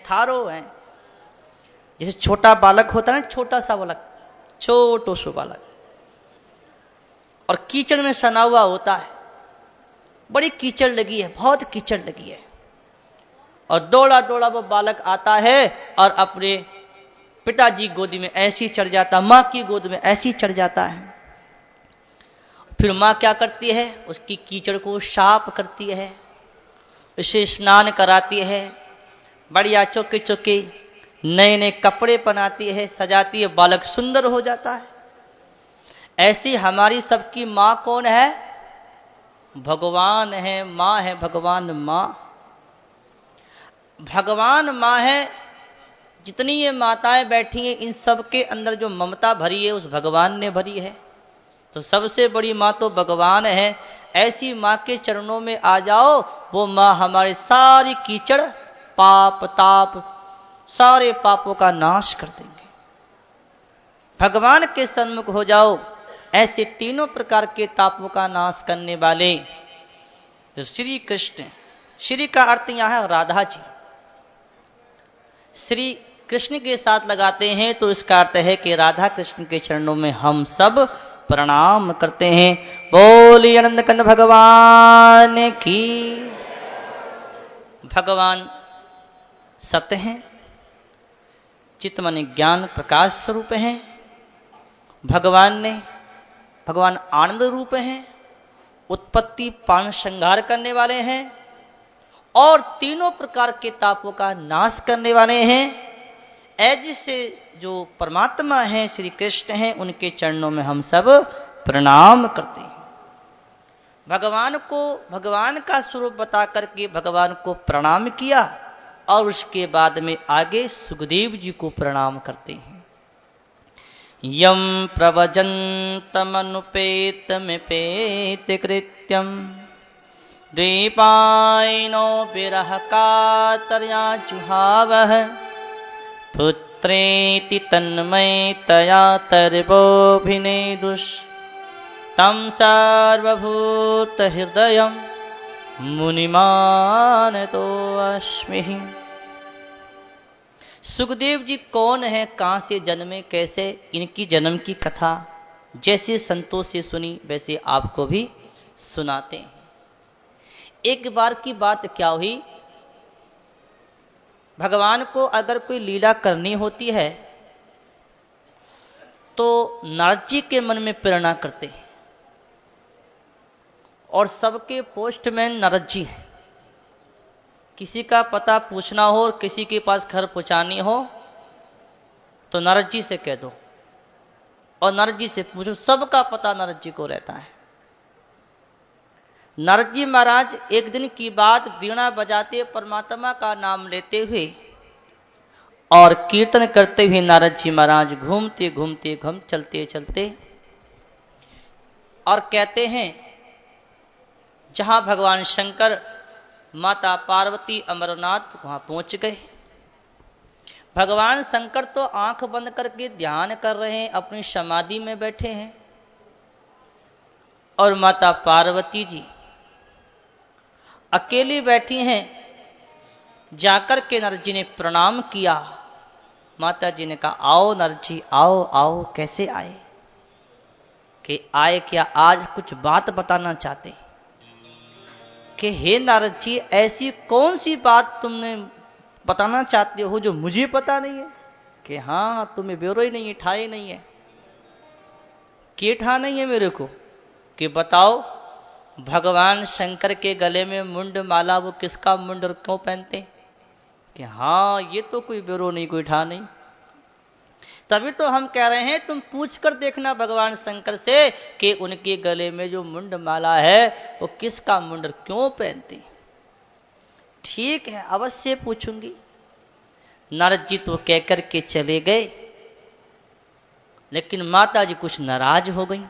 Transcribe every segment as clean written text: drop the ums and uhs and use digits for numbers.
थारो हैं। जैसे छोटा बालक होता है ना, छोटा सा बालक, छोटो सो बालक, और कीचड़ में सना हुआ होता है, बड़ी कीचड़ लगी है, बहुत कीचड़ लगी है, और दौड़ा दौड़ा वो बालक आता है और अपने पिताजी गोदी में ऐसी चढ़ जाता, मां की गोद में ऐसी चढ़ जाता है। फिर मां क्या करती है, उसकी कीचड़ को साफ करती है, उसे स्नान कराती है, बढ़िया चौके चौके नए नए कपड़े पहनाती है, सजाती है, बालक सुंदर हो जाता है। ऐसी हमारी सबकी मां कौन है? भगवान है, मां है, भगवान मां। भगवान मां है। जितनी ये माताएं बैठी हैं, इन सब के अंदर जो ममता भरी है, उस भगवान ने भरी है। तो सबसे बड़ी मां तो भगवान है। ऐसी मां के चरणों में आ जाओ, वो मां हमारे सारी कीचड़, पाप ताप, सारे पापों का नाश कर देंगे। भगवान के सन्मुख हो जाओ, ऐसे तीनों प्रकार के तापों का नाश करने वाले जो श्री कृष्ण, श्री का अर्थ यहां है राधा जी, श्री कृष्ण के साथ लगाते हैं तो इसका अर्थ है कि राधा कृष्ण के चरणों में हम सब प्रणाम करते हैं। बोलिए आनंद कंद भगवान की। भगवान सत्य हैं, चित्त मन ज्ञान प्रकाश स्वरूप हैं। भगवान आनंद रूप हैं, उत्पत्ति पान श्रृंगार करने वाले हैं, और तीनों प्रकार के तापों का नाश करने वाले हैं। ऐसे जो परमात्मा हैं, श्री कृष्ण हैं, उनके चरणों में हम सब प्रणाम करते हैं। भगवान को भगवान का स्वरूप बता करके भगवान को प्रणाम किया, और उसके बाद में आगे सुखदेव जी को प्रणाम करते हैं। यम प्रवजन्तमनुपेतमिपेत कृत्यम द्वीपायनो विरह कातर्या जुहावः पुत्रेति तन्मयतया तर्वोऽभिनेदुस् तं सर्वभूतहृदयं मुनिमानतोऽस्मि। सुखदेव जी कौन है, कहां से जन्मे, कैसे, इनकी जन्म की कथा जैसे संतों से सुनी वैसे आपको भी सुनाते हैं। एक बार की बात क्या हुई, भगवान को अगर कोई लीला करनी होती है तो नारद जी के मन में प्रेरणा करते हैं, और सबके पोस्टमैन नारद जी हैं। किसी का पता पूछना हो और किसी के पास घर पहुंचानी हो तो नारद जी से कह दो, और नारद जी से पूछो, सबका पता नारद जी को रहता है। नारद जी महाराज एक दिन की बात, वीणा बजाते परमात्मा का नाम लेते हुए और कीर्तन करते हुए नारद जी महाराज घूमते घूमते चलते चलते, और कहते हैं जहां भगवान शंकर, माता पार्वती, अमरनाथ, वहां पहुंच गए। भगवान शंकर तो आंख बंद करके ध्यान कर रहे हैं, अपनी समाधि में बैठे हैं, और माता पार्वती जी अकेली बैठी हैं। जाकर के नारद जी ने प्रणाम किया। माता जी ने कहा, आओ नारद जी, आओ आओ। कैसे आए? कि आए क्या, आज कुछ बात बताना चाहते कि हे नारद जी, ऐसी कौन सी बात तुमने बताना चाहते हो जो मुझे पता नहीं है? कि हाँ, तुम्हें ब्योरो ही नहीं है, ठा ही नहीं है। कि ठा नहीं है मेरे को? कि बताओ, भगवान शंकर के गले में मुंड माला, वो किसका मुंड और क्यों पहनते? कि हाँ, ये तो कोई ब्योरो नहीं, कोई ठा नहीं। तभी तो हम कह रहे हैं, तुम पूछ कर देखना भगवान शंकर से कि उनके गले में जो मुंड माला है वो किसका मुंड क्यों पहनते। ठीक है, अवश्य पूछूंगी। नारद जी तो कहकर के चले गए, लेकिन माता जी कुछ नाराज हो गई।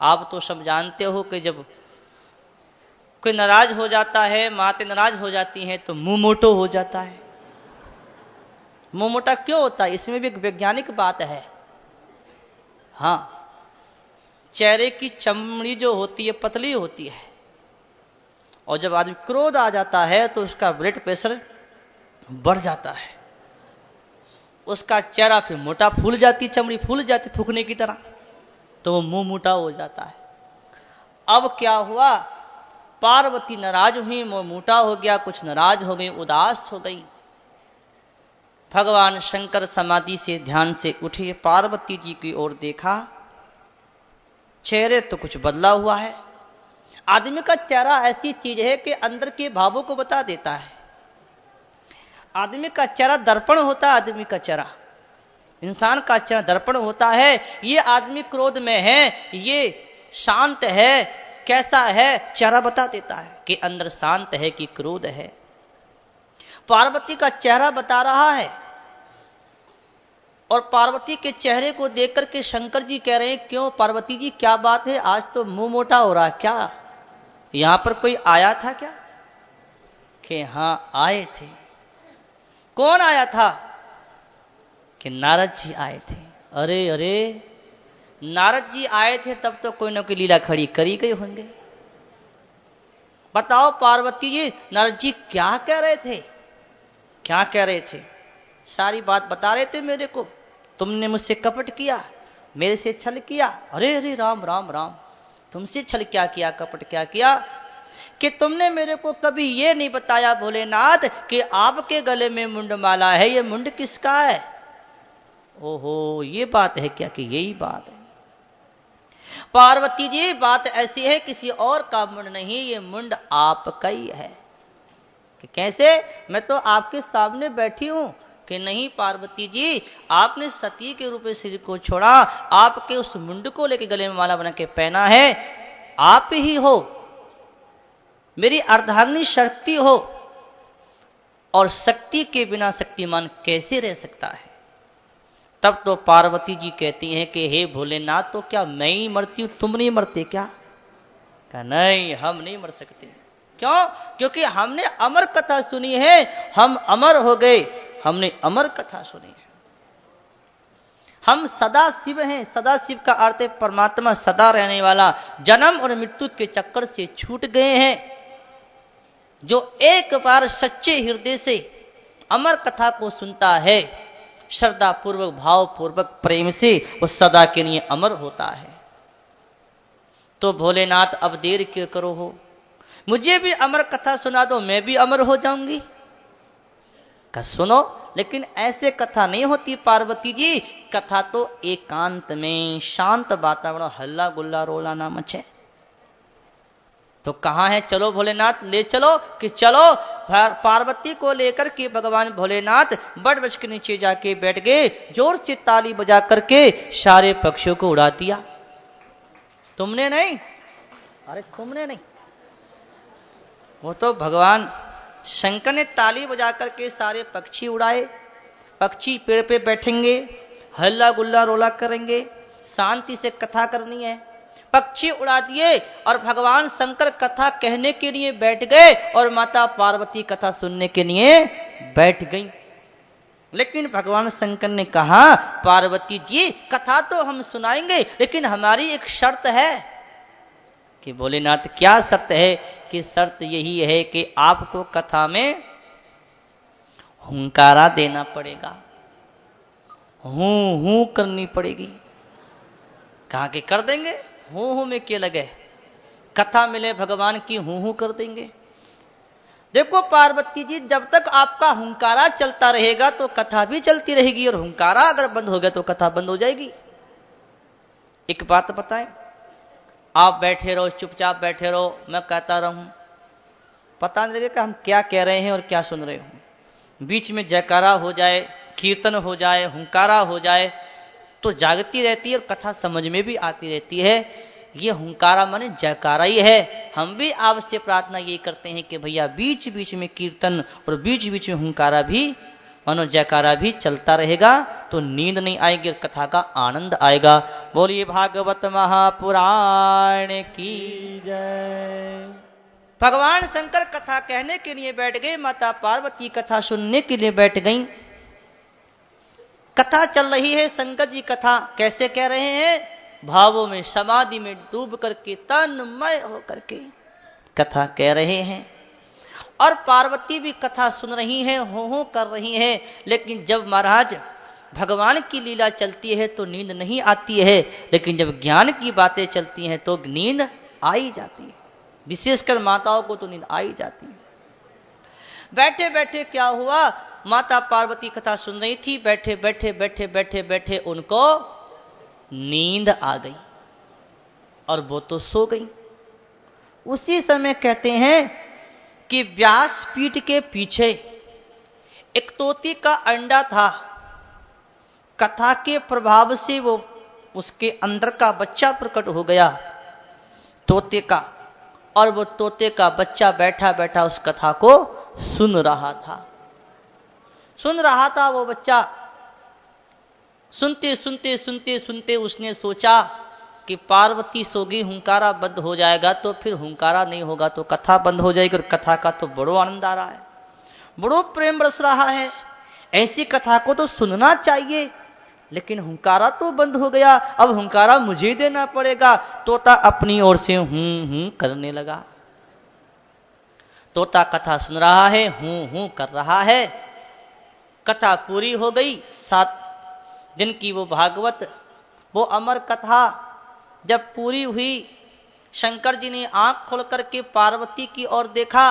आप तो सब जानते हो कि जब कोई नाराज हो जाता है, माते नाराज हो जाती हैं तो मुंह मोटो हो जाता है। मुंह मोटा क्यों होता है? इसमें भी एक वैज्ञानिक बात है। हाँ, चेहरे की चमड़ी जो होती है पतली होती है, और जब आदमी क्रोध आ जाता है तो उसका ब्लड प्रेशर बढ़ जाता है, उसका चेहरा फिर मोटा फूल जाती, चमड़ी फूल जाती फूकने की तरह, तो वो मुंह मोटा हो जाता है। अब क्या हुआ, पार्वती नाराज हुई, मुंह मोटा हो गया, कुछ नाराज हो गई, उदास हो गई। भगवान शंकर समाधि से ध्यान से उठे, पार्वती जी की ओर देखा, चेहरे तो कुछ बदला हुआ है। आदमी का चेहरा ऐसी चीज है कि अंदर के भावों को बता देता है। आदमी का चेहरा दर्पण होता है, आदमी का चेहरा, इंसान का चेहरा दर्पण होता है। ये आदमी क्रोध में है, ये शांत है, कैसा है, चेहरा बता देता है कि अंदर शांत है कि क्रोध है। पार्वती का चेहरा बता रहा है, और पार्वती के चेहरे को देख करके शंकर जी कह रहे हैं, क्यों पार्वती जी क्या बात है, आज तो मुंह मोटा हो रहा है, क्या यहां पर कोई आया था क्या? कि हां आए थे। कौन आया था? कि नारद जी आए थे। अरे अरे, नारद जी आए थे तब तो कोई ना कोई लीला खड़ी करी गई होंगे। बताओ पार्वती जी, नारद जी क्या कह रहे थे, क्या कह रहे थे? सारी बात बता रहे थे मेरे को। तुमने मुझसे कपट किया, मेरे से छल किया। अरे अरे राम राम राम, तुमसे छल क्या किया, कपट क्या किया? कि तुमने मेरे को कभी ये नहीं बताया भोलेनाथ कि आपके गले में मुंड माला है, ये मुंड किसका है? ओहो, ये बात है क्या? कि यही बात है। पार्वती जी बात ऐसी है, किसी और का मुंड नहीं, ये मुंड आपका ही है। कि कैसे? मैं तो आपके सामने बैठी हूं। कि नहीं पार्वती जी, आपने सती के रूप में शरीर को छोड़ा, आपके उस मुंड को लेकर गले में माला बना के पहना है, आप ही हो, मेरी अर्धांगिनी शक्ति हो, और शक्ति के बिना शक्तिमान कैसे रह सकता है? तब तो पार्वती जी कहती हैं कि हे भोलेनाथ, तो क्या मैं ही मरती हूं, तुम नहीं मरते क्या? कहा नहीं, हम नहीं मर सकते। क्यों? क्योंकि हमने अमर कथा सुनी है, हम अमर हो गए, हमने अमर कथा सुनी है। हम सदा शिव हैं। सदा शिव का अर्थ है परमात्मा, सदा रहने वाला, जन्म और मृत्यु के चक्कर से छूट गए हैं। जो एक बार सच्चे हृदय से अमर कथा को सुनता है, श्रद्धा पूर्वक, भाव पूर्वक, प्रेम से, वो सदा के लिए अमर होता है। तो भोलेनाथ अब देर क्यों करो हो, मुझे भी अमर कथा सुना दो, मैं भी अमर हो जाऊंगी। कहा सुनो, लेकिन ऐसे कथा नहीं होती पार्वती जी। कथा तो एकांत में, शांत वातावरण, हल्ला गुल्ला रोला ना मचे। तो कहां है? चलो भोलेनाथ ले चलो। कि चलो। पार्वती को लेकर के भगवान भोलेनाथ बड़ वृक्ष के नीचे जाके बैठ गए, जोर से ताली बजा करके सारे पक्षियों को उड़ा दिया। तुमने नहीं, अरे तुमने नहीं, वो तो भगवान शंकर ने ताली बजा करके सारे पक्षी उड़ाए। पक्षी पेड़ पे बैठेंगे, हल्ला गुल्ला रोला करेंगे, शांति से कथा करनी है। पक्षी उड़ा दिए और भगवान शंकर कथा कहने के लिए बैठ गए, और माता पार्वती कथा सुनने के लिए बैठ गई। लेकिन भगवान शंकर ने कहा, पार्वती जी कथा तो हम सुनाएंगे, लेकिन हमारी एक शर्त है। कि भोलेनाथ क्या शर्त है? कि शर्त यही है कि आपको कथा में हुंकारा देना पड़ेगा, हूं हूं करनी पड़ेगी। कहा कि कर देंगे, हूं हूं में क्या लगे, कथा मिले भगवान की हूं हूं कर देंगे। देखो पार्वती जी, जब तक आपका हुंकारा चलता रहेगा तो कथा भी चलती रहेगी, और हुंकारा अगर बंद हो गया तो कथा बंद हो जाएगी। एक बात बताएं, आप बैठे रहो, चुपचाप बैठे रहो, मैं कहता रहूं, पता नहीं लगेगा हम क्या कह रहे हैं और क्या सुन रहे हो। बीच में जयकारा हो जाए, कीर्तन हो जाए, हुंकारा हो जाए, तो जागती रहती है और कथा समझ में भी आती रहती है। ये हुंकारा माने जयकारा ही है। हम भी आपसे प्रार्थना ये करते हैं कि भैया बीच बीच में कीर्तन और बीच बीच में हुंकारा भी, मानो जयकारा भी चलता रहेगा, तो नींद नहीं आएगी और कथा का आनंद आएगा। बोलिए भागवत महापुराण की जय। भगवान शंकर कथा कहने के लिए बैठ गए, माता पार्वती कथा सुनने के लिए बैठ गईं। कथा चल रही है, शंकर जी कथा कैसे कह रहे हैं? भावों में, समाधि में डूब करके, तन्मय होकर के कथा कह रहे हैं। और पार्वती भी कथा सुन रही हैं, हो कर रही हैं। लेकिन जब महाराज भगवान की लीला चलती है तो नींद नहीं आती है, लेकिन जब ज्ञान की बातें चलती हैं तो नींद आ ही जाती है। विशेषकर माताओं को तो नींद आ ही जाती है। बैठे बैठे क्या हुआ, माता पार्वती कथा सुन रही थी, बैठे बैठे बैठे बैठे बैठे उनको नींद आ गई और वो तो सो गई। उसी समय कहते हैं कि व्यासपीठ के पीछे एक तोते का अंडा था। कथा के प्रभाव से वो उसके अंदर का बच्चा प्रकट हो गया तोते का, और वो तोते का बच्चा बैठा बैठा उस कथा को सुन रहा था वो बच्चा। सुनते सुनते सुनते सुनते उसने सोचा कि पार्वती सो गई, हुंकारा बंद हो जाएगा तो फिर हुंकारा नहीं होगा तो कथा बंद हो जाएगी, और कथा का तो बड़ो आनंद आ रहा है, बड़ो प्रेम बरस रहा है, ऐसी कथा को तो सुनना चाहिए। लेकिन हुंकारा तो बंद हो गया, अब हुंकारा मुझे देना पड़ेगा। तोता अपनी ओर से हूं करने लगा। तोता कथा सुन रहा है, हूं कर रहा है। कथा पूरी हो गई। 7 दिन की वो भागवत, वो अमर कथा जब पूरी हुई, शंकर जी ने आंख खोल करके पार्वती की ओर देखा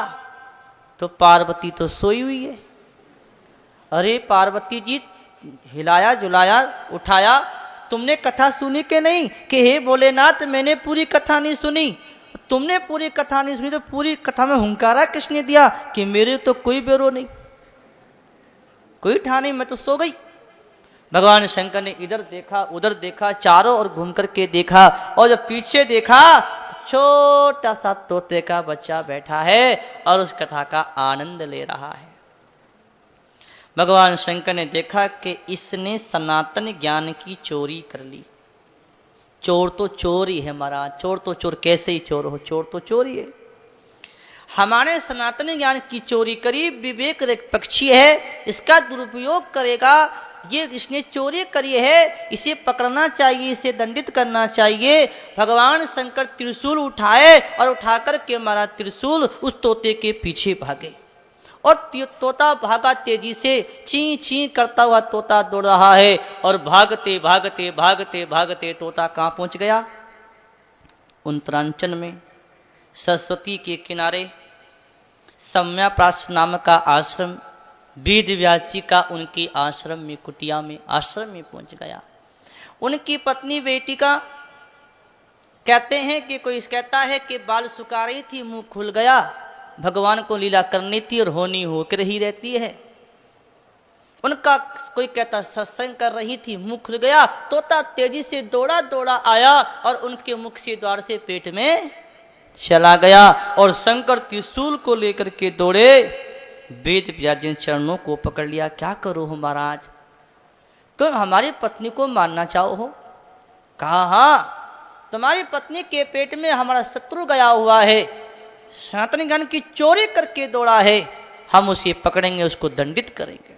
तो पार्वती तो सोई हुई है। अरे पार्वती जी, हिलाया जुलाया उठाया, तुमने कथा सुनी कि नहीं? कि हे भोलेनाथ, मैंने पूरी कथा नहीं सुनी। तुमने पूरी कथा नहीं सुनी तो पूरी कथा में हुंकारा किसने दिया? कि मेरे तो कोई बेरो नहीं, कोई ठा नहीं, मैं तो सो गई। भगवान शंकर ने इधर देखा उधर देखा, चारों ओर घूम करके देखा, और जब पीछे देखा तो छोटा सा तोते का बच्चा बैठा है और उस कथा का आनंद ले रहा है। भगवान शंकर ने देखा कि इसने सनातन ज्ञान की चोरी कर ली। चोर तो चोर ही है महाराज, चोर तो चोर, कैसे ही चोर हो, चोर तो चोर ही है। हमारे सनातन ज्ञान की चोरी करी, विवेक पक्षी है, इसका दुरुपयोग करेगा, ये इसने चोरी करी है, इसे पकड़ना चाहिए, इसे दंडित करना चाहिए। भगवान शंकर त्रिशूल उठाए और उठाकर के मारा त्रिशूल, उस तोते के पीछे भागे और तोता भागा तेजी से, ची ची करता हुआ तोता दौड़ रहा है, और भागते भागते भागते भागते तोता कहां पहुंच गया? उत्तरांचल में सरस्वती के किनारे सम्याप्रास नाम का आश्रम, वेद व्यास जी का उनके आश्रम में, कुटिया में, आश्रम में पहुंच गया। उनकी पत्नी बेटी का कहते हैं कि कोई कहता है कि बाल सुखा रही थी, मुंह खुल गया, भगवान को लीला करनी थी और होनी होकर ही रहती है। उनका कोई कहता सत्संग कर रही थी, मुंह खुल गया, तोता तेजी से दौड़ा दौड़ा आया और उनके मुख से द्वार से पेट में चला गया, और शंकर त्रिशूल को लेकर के दौड़े, वेद व्यास जी चरणों को पकड़ लिया। क्या करो हो महाराज, तुम हमारी पत्नी को मारना चाहो हो? कहा हाँ, तुम्हारी पत्नी के पेट में हमारा शत्रु गया हुआ है, सनातन ज्ञान की चोरी करके दौड़ा है, हम उसे पकड़ेंगे, उसको दंडित करेंगे।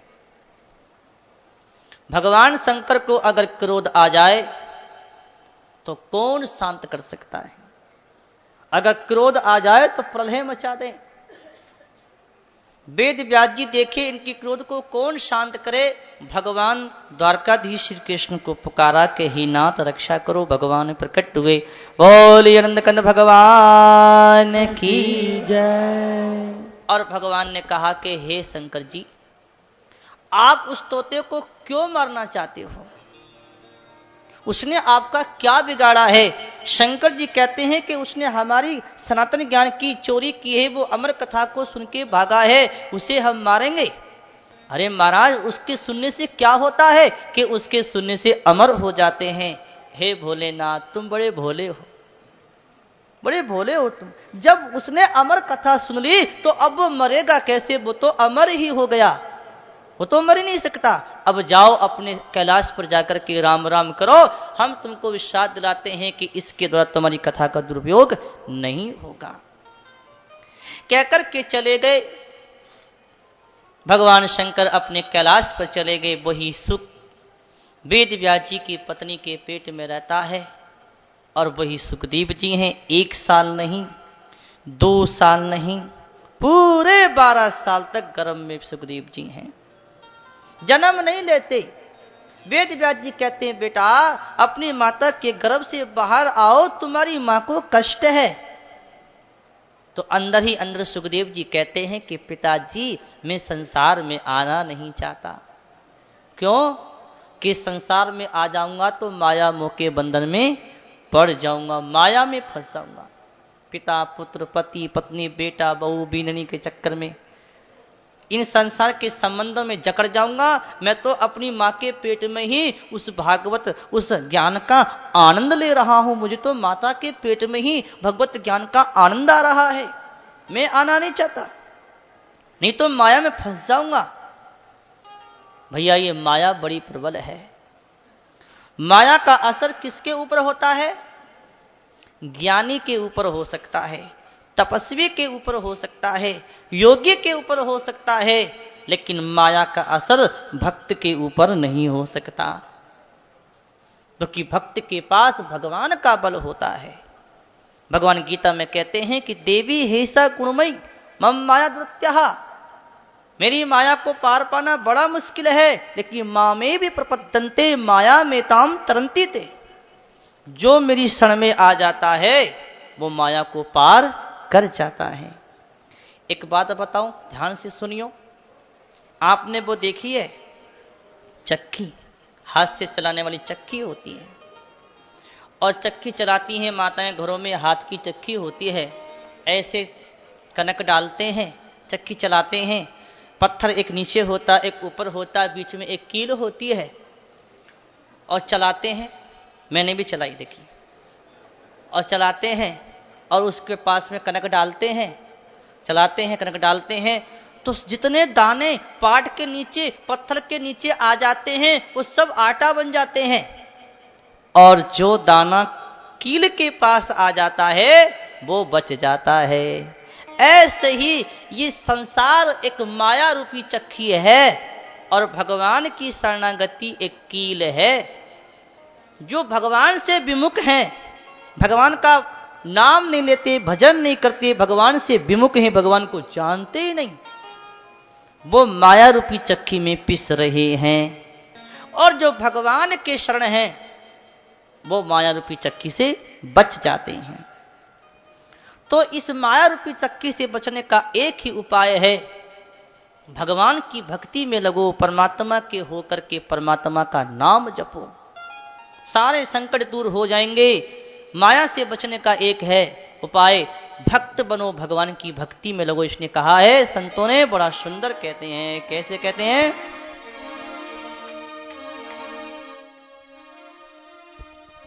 भगवान शंकर को अगर क्रोध आ जाए तो कौन शांत कर सकता है? अगर क्रोध आ जाए तो प्रलय मचा दे। वेद व्यास जी देखे इनकी क्रोध को कौन शांत करे। भगवान द्वारकाधीश श्री कृष्ण को पुकारा कि हे नाथ रक्षा करो। भगवान प्रकट हुए। बोलिए आनंद कंद भगवान की जय। और भगवान ने कहा कि हे शंकर जी, आप उस तोते को क्यों मारना चाहते हो? उसने आपका क्या बिगाड़ा है? शंकर जी कहते हैं कि उसने हमारी सनातन ज्ञान की चोरी की है, वो अमर कथा को सुन के भागा है, उसे हम मारेंगे। अरे महाराज, उसके सुनने से क्या होता है कि उसके सुनने से अमर हो जाते हैं। हे भोलेनाथ, तुम बड़े भोले हो, बड़े भोले हो तुम। जब उसने अमर कथा सुन ली तो अब वो मरेगा कैसे? वो तो अमर ही हो गया, वो तो मर ही नहीं सकता। अब जाओ अपने कैलाश पर जाकर के राम राम करो, हम तुमको विश्वास दिलाते हैं कि इसके द्वारा तुम्हारी कथा का दुरुपयोग नहीं होगा। कहकर के चले गए भगवान शंकर, अपने कैलाश पर चले गए। वही सुख वेद व्यास जी की पत्नी के पेट में रहता है, और वही सुखदेव जी हैं। 1 साल नहीं, 2 साल नहीं, पूरे 12 साल तक गर्भ में सुखदेव जी हैं, जन्म नहीं लेते। वेद व्यास जी कहते हैं बेटा अपनी माता के गर्भ से बाहर आओ, तुम्हारी मां को कष्ट है। तो अंदर ही अंदर सुखदेव जी कहते हैं कि पिताजी मैं संसार में आना नहीं चाहता। क्यों? कि संसार में आ जाऊंगा तो माया मोह के बंधन में पड़ जाऊंगा, माया में फंस जाऊंगा। पिता पुत्र पति पत्नी बेटा बहू बीननी के चक्कर में इन संसार के संबंधों में जकड़ जाऊंगा। मैं तो अपनी मां के पेट में ही उस भागवत उस ज्ञान का आनंद ले रहा हूं। मुझे तो माता के पेट में ही भगवत ज्ञान का आनंद आ रहा है, मैं आना नहीं चाहता, नहीं तो माया में फंस जाऊंगा। भैया ये माया बड़ी प्रबल है। माया का असर किसके ऊपर होता है? ज्ञानी के ऊपर हो सकता है, तपस्वी के ऊपर हो सकता है, योगी के ऊपर हो सकता है, लेकिन माया का असर भक्त के ऊपर नहीं हो सकता, क्योंकि भक्त के पास भगवान का बल होता है। भगवान गीता में कहते हैं कि देवी हेसा गुणमयी मम माया दुर्त्यहा, मेरी माया को पार पाना बड़ा मुश्किल है, लेकिन मां में भी प्रपद्यन्ते माया में ताम तरंती ते, जो मेरी शरण में आ जाता है वो माया को पार कर जाता है। एक बात बताऊं, ध्यान से सुनियो। आपने वो देखी है चक्की, हाथ से चलाने वाली चक्की होती है, और चक्की चलाती हैं माताएं घरों में, हाथ की चक्की होती है। ऐसे कनक डालते हैं, चक्की चलाते हैं, पत्थर एक नीचे होता एक ऊपर होता, बीच में एक कील होती है, और चलाते हैं। मैंने भी चलाई देखी। और चलाते हैं और उसके पास में कनक डालते हैं, चलाते हैं कनक डालते हैं, तो जितने दाने पाट के नीचे पत्थर के नीचे आ जाते हैं वो सब आटा बन जाते हैं, और जो दाना कील के पास आ जाता है वो बच जाता है। ऐसे ही ये संसार एक माया रूपी चक्की है और भगवान की शरणागति एक कील है। जो भगवान से विमुख हैं, भगवान का नाम नहीं लेते, भजन नहीं करते, भगवान से विमुख हैं, भगवान को जानते ही नहीं, वो माया रूपी चक्की में पिस रहे हैं। और जो भगवान के शरण हैं वो माया रूपी चक्की से बच जाते हैं। तो इस माया रूपी चक्की से बचने का एक ही उपाय है, भगवान की भक्ति में लगो, परमात्मा के होकर के परमात्मा का नाम जपो, सारे संकट दूर हो जाएंगे। माया से बचने का एक है उपाय, भक्त बनो, भगवान की भक्ति में लगो। इसने कहा है, संतों ने बड़ा सुंदर कहते हैं। कैसे कहते हैं?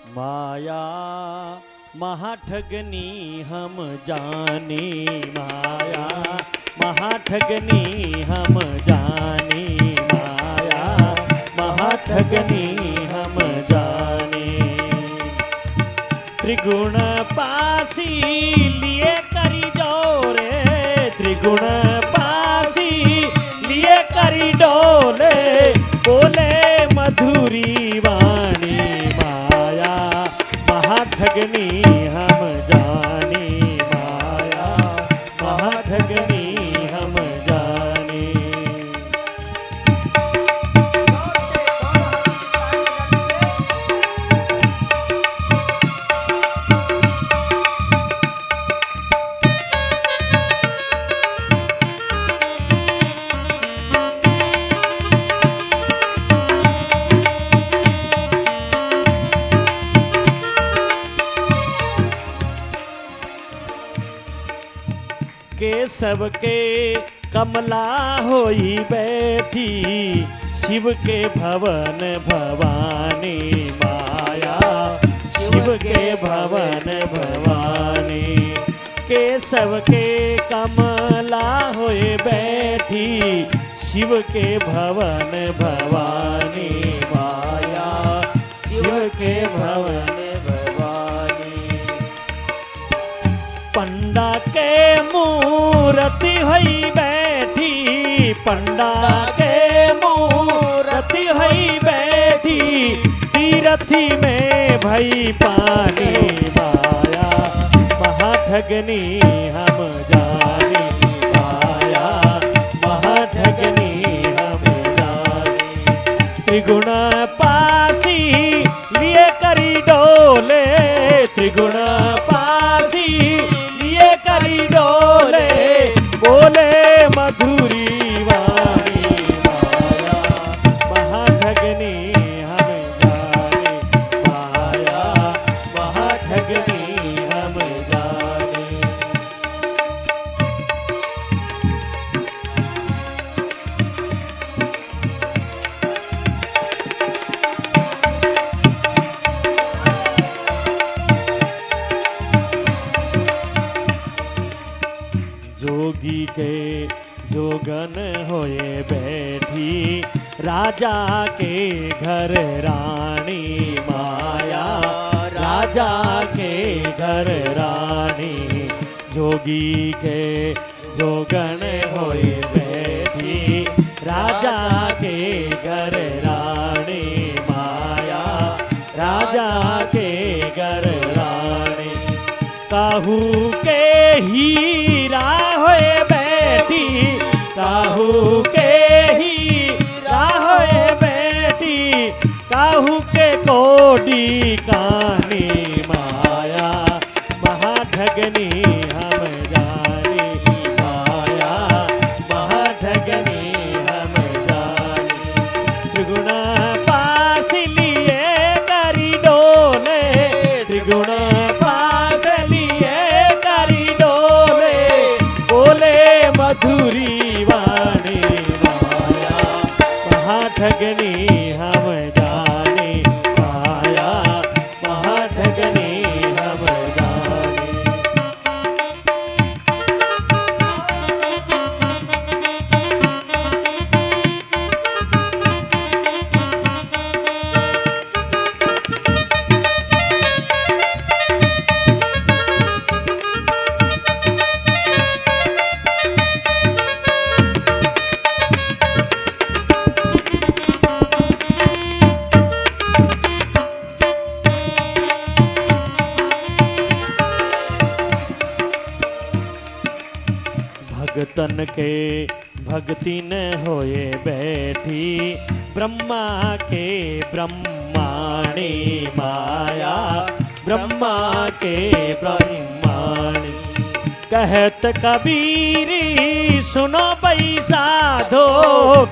माया महाठगनी हम जाने, माया महाठगनी हम जाने, माया महाठगनी हम जाने। त्रिगुण पासी लिए करी जोरे, त्रिगुण पासी लिए करी डोले, बोले मधुरी वाणी, माया महाठगनी हम जाने, माया महाठगनी हम जाने। सबके कमला होई बैठी, शिव के भवन भवानी, माया शिव के भवन भवानी। के सबके कमला होए बैठी, शिव के भवन भवानी, माया शिव के भवन भवानी। पंडा के मूर्ति हई बैठी, पंडा के मूर्ति हई बैठी, तीरथी में भई पानी, माया महाठगनी हम जाने, त्रिगुण पासी लिए करी डोले, त्रिगुण पासी लिए करी डोले, बोले मधुरी वाणी माया महाठगनी हम जाने, माया महाठगनी हम जाने। जोगी के जोगन होए बैठी, राजा के घर रानी माया, राजा के घर रानी। जोगी के जोगन होए बैठी, राजा के घर रानी माया, राजा के घर रानी। काहू के हीरा होए बैठी, काहू के हीरा होए बैठी, काहू के कोडी कानी माया महाठगनी हम जाने, माया महाठगनी हम जाने। त्रिगुण पास लिए करी डोले, त्रिगुण मधुरी वाणी माया महाठगनी हम जाने, माया महाठगनी हम जाने। भगतन के भक्ति न होए बैठी, ब्रह्मा के ब्रह्माणी माया, ब्रह्मा के ब्रह्माणी। कहत कबीरी सुनो भाई साधो,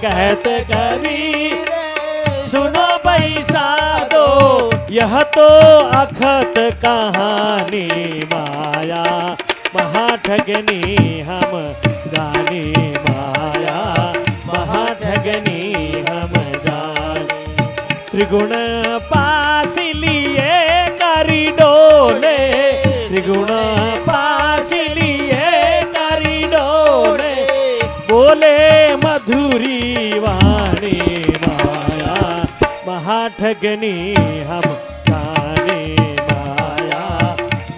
कहत कबीर सुनो भाई साधो, यह तो अखत कहानी माया महाठगनी हम जाने, माया महाठगनी हम जाने। त्रिगुण पास लिए करी डोले, त्रिगुण पास लिए करी डोले, बोले मधुरी वाणी माया महाठगनी हम जाने, माया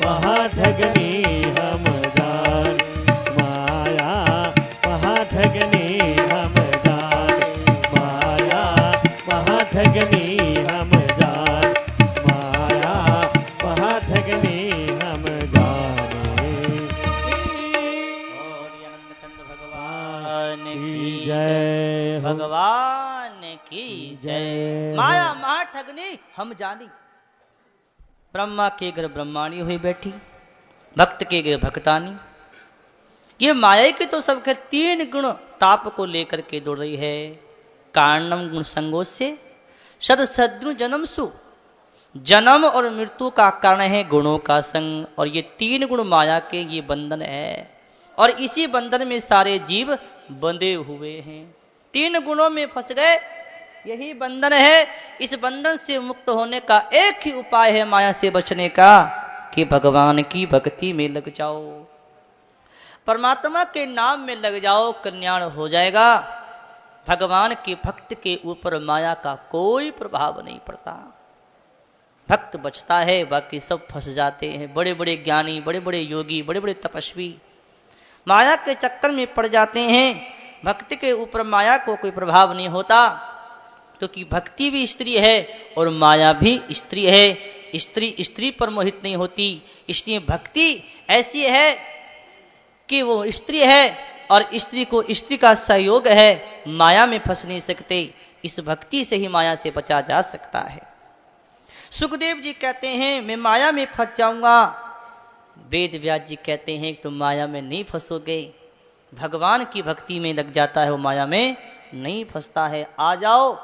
महाठगनी हम जाने, माया महाठगनी हम जाने, माया महाठगनी हम जाने, माया महाठगनी हम जाने। भगवान की जय, भगवान की जय। माया महाठगनी हम जानी। ब्रह्मा के घर ब्रह्माणी हुई बैठी, भक्त के घर भक्तानी। ये माया के तो सबके तीन गुण ताप को लेकर के दौड़ रही है। कारणम गुण संगो से सद सद्गुण जन्म सु, जन्म और मृत्यु का कारण है गुणों का संग। और ये तीन गुण माया के ये बंधन है, और इसी बंधन में सारे जीव बंधे हुए हैं। तीन गुणों में फंस गए, यही बंधन है। इस बंधन से मुक्त होने का एक ही उपाय है माया से बचने का, कि भगवान की भक्ति में लग जाओ, परमात्मा के नाम में लग जाओ, कल्याण हो जाएगा। भगवान के भक्त के ऊपर माया का कोई प्रभाव नहीं पड़ता। भक्त बचता है, बाकी सब फंस जाते हैं। बड़े बड़े ज्ञानी, बड़े बड़े योगी, बड़े बड़े तपस्वी माया के चक्कर में पड़ जाते हैं। भक्ति के ऊपर माया को कोई प्रभाव नहीं होता, क्योंकि भक्ति भी स्त्री है और माया भी स्त्री है। स्त्री स्त्री पर मोहित नहीं होती, इसलिए भक्ति ऐसी है कि वो स्त्री है और स्त्री को स्त्री का सहयोग है, माया में फंस नहीं सकते। इस भक्ति से ही माया से बचा जा सकता है। सुखदेव जी कहते हैं मैं माया में फंस जाऊंगा। वेद व्यास जी कहते हैं तुम माया में नहीं फंसोगे, भगवान की भक्ति में लग जाता है वो माया में नहीं फंसता है। आ जाओ,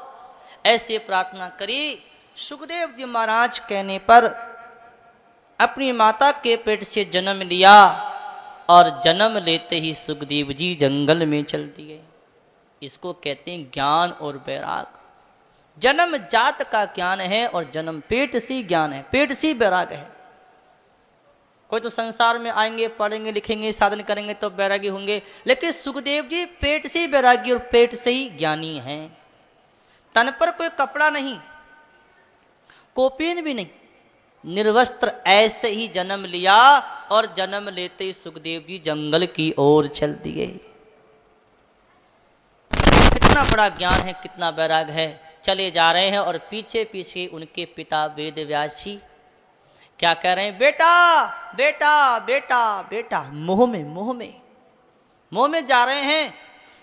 ऐसे प्रार्थना करी। सुखदेव जी महाराज कहने पर अपनी माता के पेट से जन्म लिया और जन्म लेते ही सुखदेव जी जंगल में चल दिए। इसको कहते हैं ज्ञान और वैराग। जन्म जात का ज्ञान है और जन्म पेट से ज्ञान है, पेट से वैराग है। कोई तो संसार में आएंगे, पढ़ेंगे, लिखेंगे, साधन करेंगे तो वैरागी होंगे, लेकिन सुखदेव जी पेट से ही वैरागी और पेट से ही ज्ञानी हैं। तन पर कोई कपड़ा नहीं, कोपीन भी नहीं, निर्वस्त्र ऐसे ही जन्म लिया और जन्म लेते ही सुखदेव जी जंगल की ओर चल दिए। कितना बड़ा ज्ञान है, कितना वैराग है। चले जा रहे हैं और पीछे पीछे उनके पिता वेद व्यास जी क्या कह रहे हैं, बेटा बेटा बेटा बेटा। मोह में जा रहे हैं।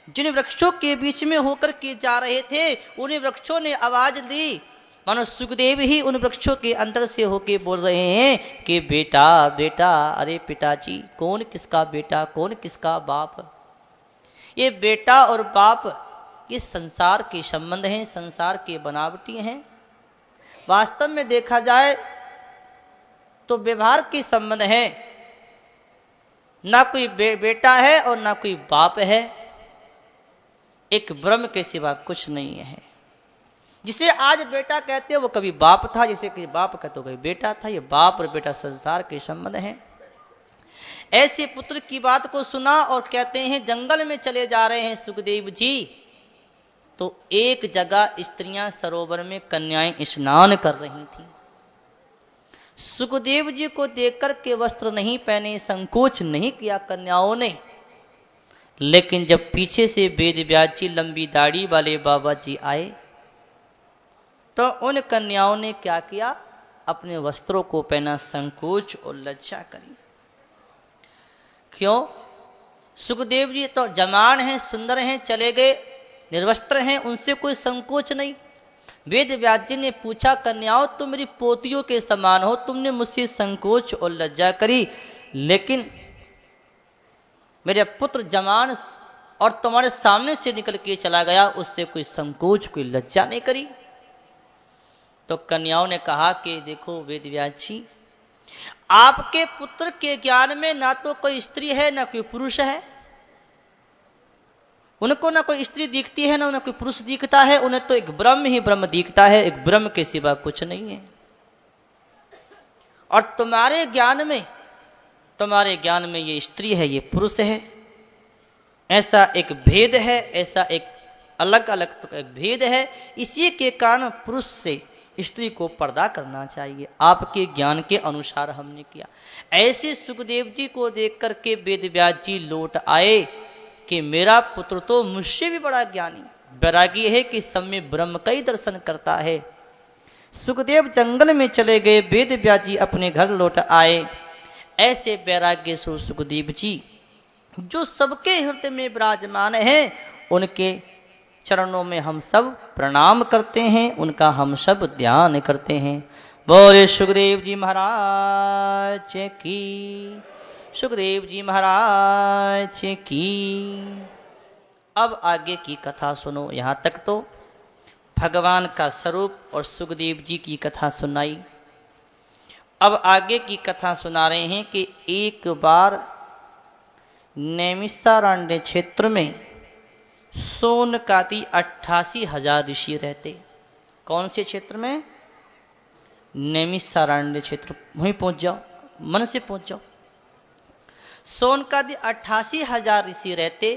जिन वृक्षों के बीच में होकर के जा रहे थे उन्हीं वृक्षों ने आवाज दी, मानो सुखदेव ही उन वृक्षों के अंदर से होके बोल रहे हैं कि बेटा बेटा। अरे पिताजी, कौन किसका बेटा, कौन किसका बाप? ये बेटा और बाप ये संसार के संबंध हैं, संसार के बनावटी हैं। वास्तव में देखा जाए तो व्यवहार के संबंध है। ना कोई बेटा है और ना कोई बाप है, एक ब्रह्म के सिवा कुछ नहीं है। जिसे आज बेटा कहते हैं वो कभी बाप था, जिसे कभी बाप कहते हो कभी बेटा था। ये बाप और बेटा संसार के संबंध हैं। ऐसे पुत्र की बात को सुना और कहते हैं जंगल में चले जा रहे हैं सुखदेव जी। तो एक जगह स्त्रियां सरोवर में कन्याएं स्नान कर रही थी। सुखदेव जी को देखकर के वस्त्र नहीं पहने, संकोच नहीं किया कन्याओं ने। लेकिन जब पीछे से वेद व्यास जी लंबी दाढ़ी वाले बाबा जी आए तो उन कन्याओं ने क्या किया, अपने वस्त्रों को पहना, संकोच और लज्जा करी। क्यों? सुखदेव जी तो जवान हैं, सुंदर हैं, चले गए, निर्वस्त्र हैं, उनसे कोई संकोच नहीं। वेद व्यास जी ने पूछा, कन्याओं तुम मेरी पोतियों के समान हो, तुमने मुझसे संकोच और लज्जा करी, लेकिन मेरे पुत्र जवान और तुम्हारे सामने से निकल के चला गया, उससे कोई संकोच कोई लज्जा नहीं करी। तो कन्याओं ने कहा कि देखो वेद व्यास जी, आपके पुत्र के ज्ञान में ना तो कोई स्त्री है ना कोई पुरुष है। उनको ना कोई स्त्री दिखती है ना कोई पुरुष दिखता है, उन्हें तो एक ब्रह्म ही ब्रह्म दिखता है, एक ब्रह्म के सिवा कुछ नहीं है। और तुम्हारे ज्ञान में ये स्त्री है, ये पुरुष है, ऐसा एक भेद है, ऐसा एक अलग अलग तो एक भेद है। इसी के कारण पुरुष से स्त्री को पर्दा करना चाहिए। आपके ज्ञान के अनुसार हमने किया। ऐसे सुखदेव जी को देख करके वेद व्यास जी लौट आए कि मेरा पुत्र तो मुझसे भी बड़ा ज्ञानी वैरागी है कि सब में ब्रह्म का ही दर्शन करता है। सुखदेव जंगल में चले गए, वेद व्यास जी अपने घर लौट आए। ऐसे वैराग्य सुखदेव जी जो सबके हृदय में विराजमान है, उनके चरणों में हम सब प्रणाम करते हैं, उनका हम सब ध्यान करते हैं। बोले सुखदेव जी महाराज की, सुखदेव जी महाराज की। अब आगे की कथा सुनो। यहां तक तो भगवान का स्वरूप और सुखदेव जी की कथा सुनाई। अब आगे की कथा सुना रहे हैं कि एक बार नैमिषारण्य क्षेत्र में सोनकादि 88,000 ऋषि रहते। कौन से क्षेत्र में? नैमिषारण्य क्षेत्र। वहीं पहुंच जाओ, मन से पहुंच जाओ। सोनकादि 88,000 ऋषि रहते,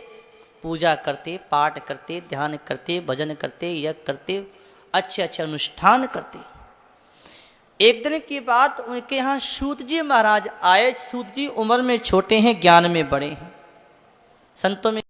पूजा करते, पाठ करते, ध्यान करते, भजन करते, यज्ञ करते, अच्छे अच्छे अनुष्ठान करते। एक दिन की बात, उनके यहां सूत जी महाराज आए। सूत जी उम्र में छोटे हैं, ज्ञान में बड़े हैं। संतों में